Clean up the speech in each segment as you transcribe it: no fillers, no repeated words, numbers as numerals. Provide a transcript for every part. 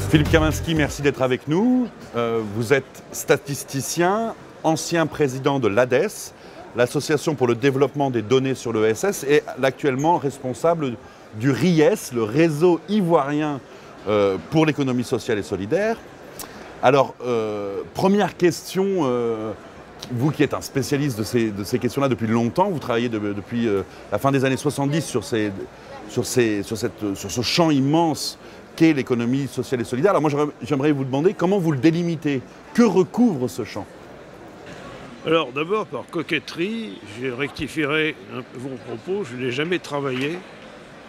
Philippe Kaminski, merci d'être avec nous. Vous êtes statisticien, ancien président de l'ADES, l'Association pour le développement des données sur l'ESS, et actuellement responsable du RIES, le réseau ivoirien pour l'économie sociale et solidaire. Alors, première question, vous qui êtes un spécialiste de ces questions-là depuis longtemps, vous travaillez depuis la fin des années 70 sur ce champ immense qu'est l'économie sociale et solidaire. Alors moi, j'aimerais vous demander comment vous le délimitez. Que recouvre ce champ? Alors d'abord, par coquetterie, je rectifierai vos propos, je n'ai jamais travaillé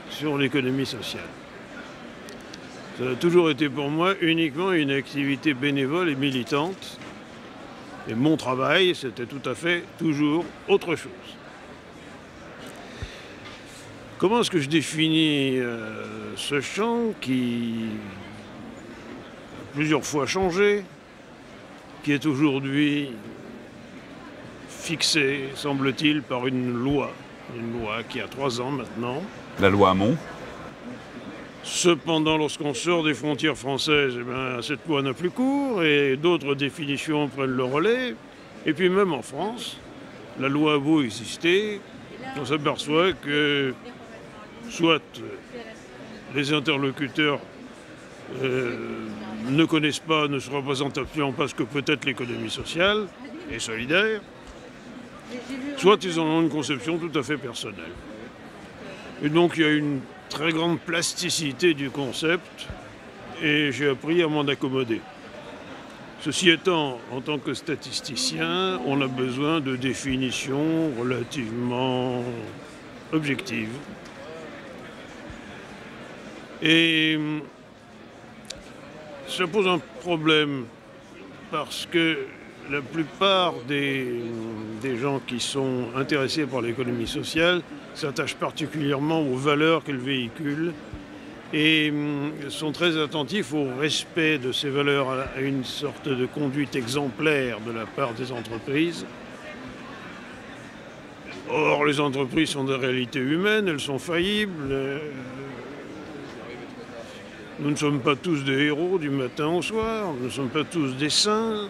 sur l'économie sociale. Ça a toujours été pour moi uniquement une activité bénévole et militante. Et mon travail, c'était tout à fait toujours autre chose. Comment est-ce que je définis ce champ qui a plusieurs fois changé, qui est aujourd'hui fixé, semble-t-il, par une loi qui a 3 ans maintenant. La loi Hamon. Cependant, lorsqu'on sort des frontières françaises, eh bien, cette loi n'a plus cours et d'autres définitions prennent le relais. Et puis même en France, la loi a beau exister, on s'aperçoit que soit les interlocuteurs ne connaissent pas, ne se représentent absolument pas ce que peut être l'économie sociale et solidaire, soit ils en ont une conception tout à fait personnelle. Et donc il y a une très grande plasticité du concept et j'ai appris à m'en accommoder. Ceci étant, en tant que statisticien, on a besoin de définitions relativement objectives. Et ça pose un problème parce que la plupart des gens qui sont intéressés par l'économie sociale s'attachent particulièrement aux valeurs qu'elle véhicule et sont très attentifs au respect de ces valeurs, à une sorte de conduite exemplaire de la part des entreprises. Or, les entreprises sont des réalités humaines, elles sont faillibles. Nous ne sommes pas tous des héros du matin au soir, nous ne sommes pas tous des saints.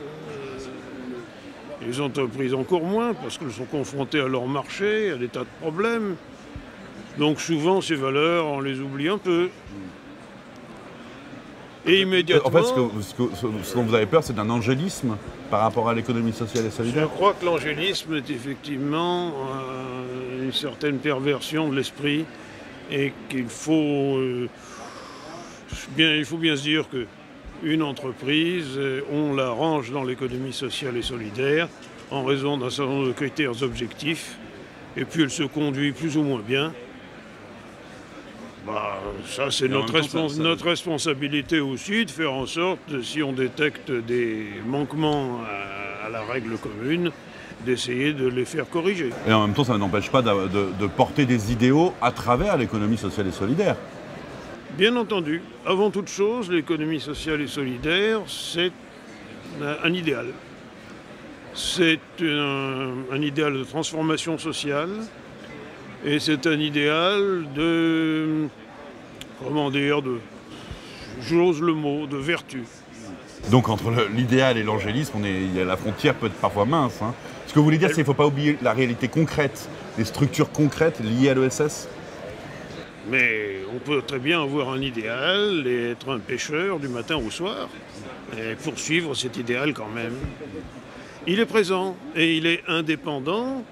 Les entreprises encore moins, parce qu'elles sont confrontées à leur marché, à des tas de problèmes. Donc souvent, ces valeurs, on les oublie un peu. Et immédiatement... En fait, ce dont vous avez peur, c'est d'un angélisme par rapport à l'économie sociale et solidaire. Je crois que l'angélisme est effectivement une certaine perversion de l'esprit et qu'il faut... il faut bien se dire qu'une entreprise, on la range dans l'économie sociale et solidaire en raison d'un certain nombre de critères objectifs, et puis elle se conduit plus ou moins bien. Ça, c'est notre responsabilité aussi de faire en sorte, si on détecte des manquements à la règle commune, d'essayer de les faire corriger. Et en même temps, ça n'empêche pas de porter des idéaux à travers l'économie sociale et solidaire. Bien entendu, avant toute chose, l'économie sociale et solidaire, c'est un idéal. C'est un idéal de transformation sociale et c'est un idéal de, comment dire, j'ose le mot, de vertu. Donc entre l'idéal et l'angélisme, la frontière peut être parfois mince. Hein. Ce que vous voulez dire, c'est qu'il ne faut pas oublier la réalité concrète, les structures concrètes liées à l'ESS. Mais on peut très bien avoir un idéal et être un pêcheur du matin au soir et poursuivre cet idéal quand même. Il est présent et il est indépendant,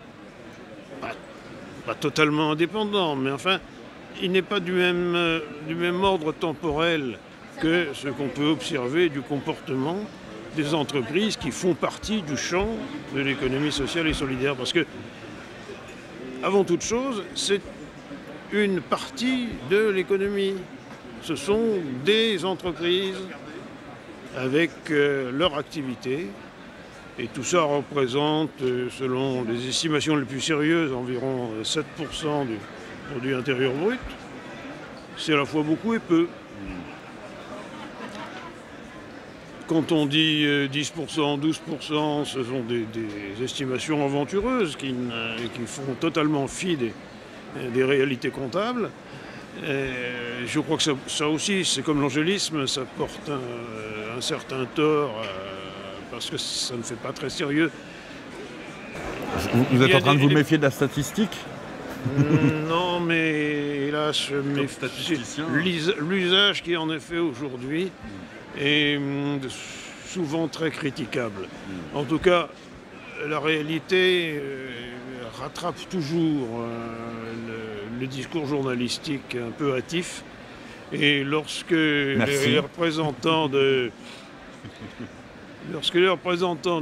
pas totalement indépendant, mais enfin, il n'est pas du même ordre temporel que ce qu'on peut observer du comportement des entreprises qui font partie du champ de l'économie sociale et solidaire. Parce que, avant toute chose, c'est une partie de l'économie. Ce sont des entreprises avec leur activité. Et tout ça représente, selon les estimations les plus sérieuses, environ 7% du produit intérieur brut. C'est à la fois beaucoup et peu. Quand on dit 10%, 12%, ce sont des estimations aventureuses qui font totalement fi des réalités comptables. Je crois que ça aussi, c'est comme l'angélisme, ça porte un certain tort parce que ça ne fait pas très sérieux. Vous êtes en train de vous méfier de la statistique? Non, mais hélas, je méfie. L'usage qui en est fait aujourd'hui est souvent très critiquable. En tout cas, la réalité rattrape toujours le discours journalistique un peu hâtif. Et lorsque les représentants de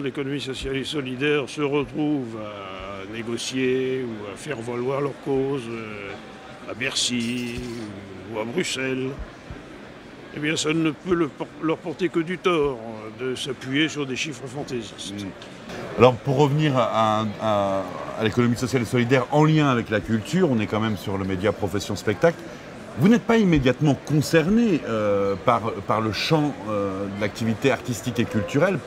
l'économie sociale et solidaire se retrouvent à négocier ou à faire valoir leur cause à Bercy ou à Bruxelles, eh bien ça ne peut leur porter que du tort de s'appuyer sur des chiffres fantaisistes. Alors pour revenir à l'économie sociale et solidaire en lien avec la culture, on est quand même sur le média profession spectacle. Vous n'êtes pas immédiatement concerné par le champ de l'activité artistique et culturelle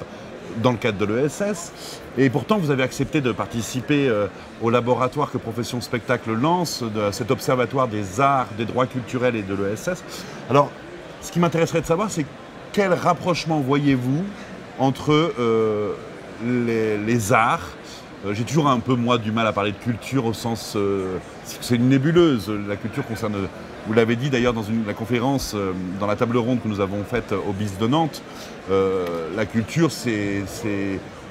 dans le cadre de l'ESS. Et pourtant, vous avez accepté de participer au laboratoire que Profession Spectacle lance, de cet observatoire des arts, des droits culturels et de l'ESS. Alors, ce qui m'intéresserait de savoir, c'est quel rapprochement voyez-vous entre les arts. J'ai toujours un peu, moi, du mal à parler de culture au sens... c'est une nébuleuse. La culture concerne... Vous l'avez dit d'ailleurs dans la conférence, dans la table ronde que nous avons faite au BIS de Nantes, la culture,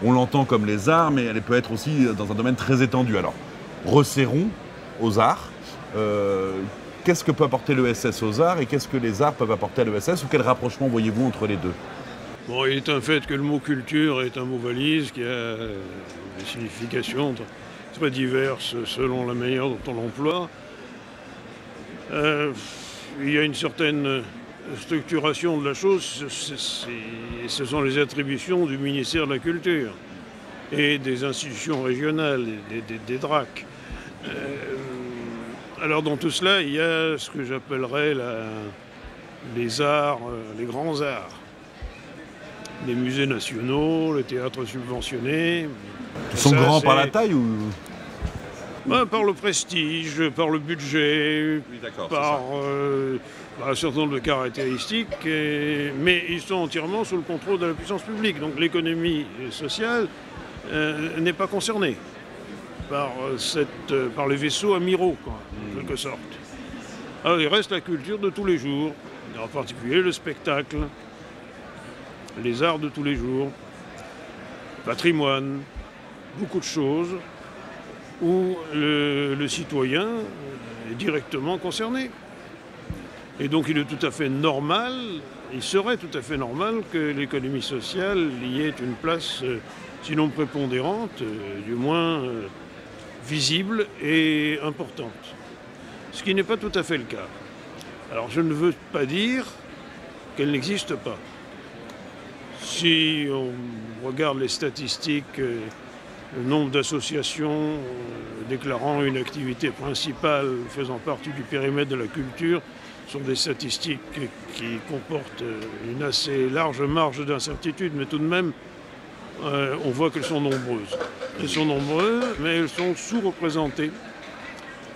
on l'entend comme les arts, mais elle peut être aussi dans un domaine très étendu. Alors, resserrons aux arts. Qu'est-ce que peut apporter l'ESS aux arts et qu'est-ce que les arts peuvent apporter à l'ESS ou quel rapprochement voyez-vous entre les deux? Bon, il est un fait que le mot culture est un mot valise qui a des significations très diverses selon la manière dont on l'emploie. Il y a une certaine structuration de la chose, ce sont les attributions du ministère de la Culture et des institutions régionales, des DRAC. Alors dans tout cela, il y a ce que j'appellerais les arts, les grands arts. Les musées nationaux, les théâtres subventionnés. Ils sont grands par la taille ou... Par le prestige, par le budget, oui, par un certain nombre de caractéristiques, mais ils sont entièrement sous le contrôle de la puissance publique. Donc l'économie sociale n'est pas concernée par les vaisseaux amiraux, quoi, en quelque sorte. Alors il reste la culture de tous les jours, en particulier le spectacle, les arts de tous les jours, patrimoine, beaucoup de choses où le citoyen est directement concerné. Et donc il est tout à fait normal, il serait tout à fait normal que l'économie sociale y ait une place, sinon prépondérante, du moins visible et importante. Ce qui n'est pas tout à fait le cas. Alors je ne veux pas dire qu'elle n'existe pas. Si on regarde les statistiques, le nombre d'associations déclarant une activité principale faisant partie du périmètre de la culture sont des statistiques qui comportent une assez large marge d'incertitude, mais tout de même, on voit qu'elles sont nombreuses. Elles sont nombreuses, mais elles sont sous-représentées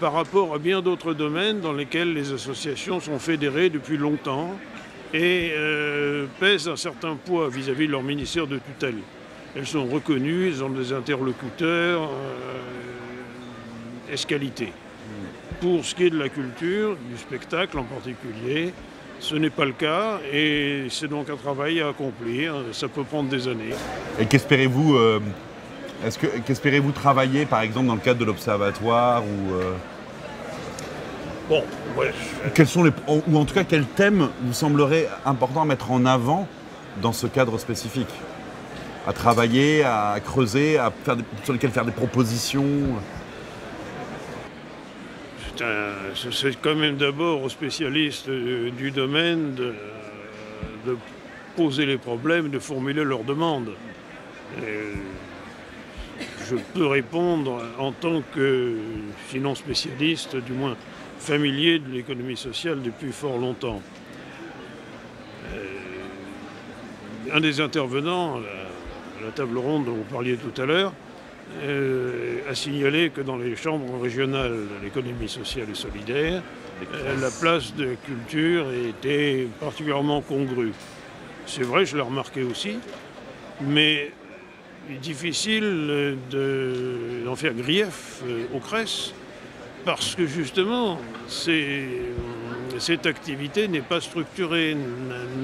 par rapport à bien d'autres domaines dans lesquels les associations sont fédérées depuis longtemps et pèsent un certain poids vis-à-vis de leur ministère de tutelle. Elles sont reconnues, elles ont des interlocuteurs ès-qualité. Pour ce qui est de la culture, du spectacle en particulier, ce n'est pas le cas et c'est donc un travail à accomplir. Ça peut prendre des années. Et qu'espérez-vous travailler par exemple dans le cadre de l'Observatoire ou Bon, ouais. ou en tout cas quel thème vous semblerait important à mettre en avant dans ce cadre spécifique? À travailler, à creuser, sur lesquels faire des propositions? C'est quand même d'abord aux spécialistes du domaine de poser les problèmes, de formuler leurs demandes. Je peux répondre en tant que, sinon spécialiste, du moins familier de l'économie sociale depuis fort longtemps. Un des intervenants, la table ronde dont vous parliez tout à l'heure, a signalé que dans les chambres régionales de l'économie sociale et solidaire, la place de la culture était particulièrement congrue. C'est vrai, je l'ai remarqué aussi, mais il est difficile d'en faire grief aux CRES parce que justement, cette activité n'est pas structurée,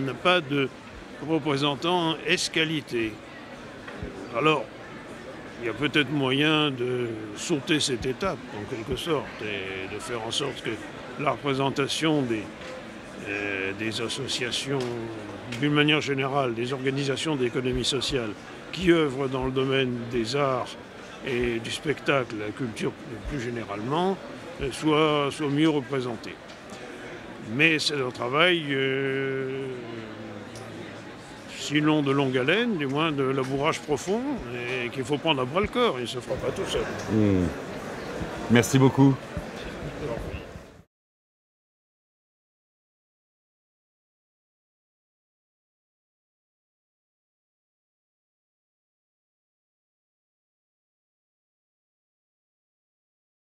n'a pas de représentant ès-qualité. Alors, il y a peut-être moyen de sauter cette étape, en quelque sorte, et de faire en sorte que la représentation des associations, d'une manière générale, des organisations d'économie sociale qui œuvrent dans le domaine des arts et du spectacle, la culture plus généralement, soit mieux représentée. Mais c'est un travail, sinon de longue haleine, du moins de labourage profond, et qu'il faut prendre à bras le corps. Il ne se fera pas tout seul. Merci beaucoup.